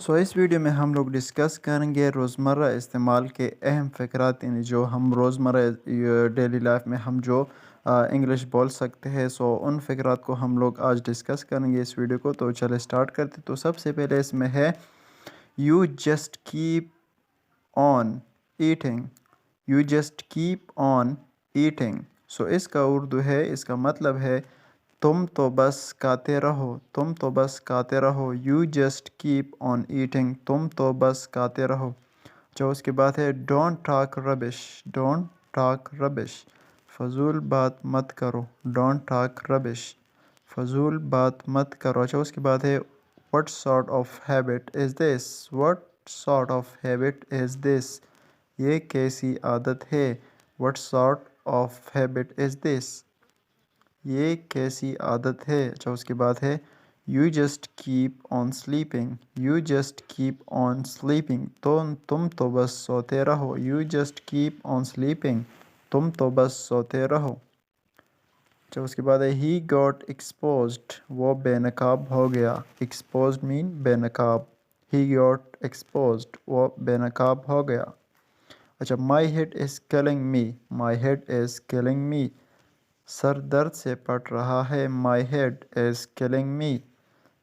اس video میں ہم لوگ ڈسکس کریں گے روزمرہ استعمال کے اہم فقرات، یعنی جو ہم روزمرہ ڈیلی لائف میں ہم جو انگلش بول سکتے ہیں، ان فقرات کو ہم لوگ آج ڈسکس کریں گے اس ویڈیو کو۔ تو چلے سٹارٹ کرتے۔ تو سب سے پہلے اس میں ہے you just keep on eating, you just keep on eating. اس کا اردو ہے، اس کا مطلب ہے تم تو بس کھاتے رہو، تم تو بس کھاتے رہو۔ You just keep on eating, تم تو بس کھاتے رہو۔ جو اس کے بعد ہے ڈونٹ ٹاک ربش، ڈونٹ ٹاک ربش، فضول بات مت کرو۔ ڈونٹ ٹاک ربش، فضول بات مت کرو۔ اچھا اس کے بعد ہے what sort of habit is this، what sort of habit is this، یہ کیسی عادت ہے۔ what sort of habit is this، یہ کیسی عادت ہے۔ اچھا اس کے بعد ہے you just keep on sleeping, you just keep on sleeping, تم تو بس سوتے رہو۔ You just keep on sleeping, تم تو بس سوتے رہو۔ اچھا اس کے بعد ہے ہی گاٹ ایکسپوزڈ، وہ بے نقاب ہو گیا۔ ایکسپوزڈ مین بے نقاب، ہی گاٹ ایکسپوزڈ، وہ بے نقاب ہو گیا۔ اچھا my head is killing me, my head is killing me, سر درد سے پٹ رہا ہے۔ مائی ہیڈ از کلنگ می،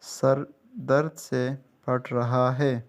سر درد سے پٹ رہا ہے۔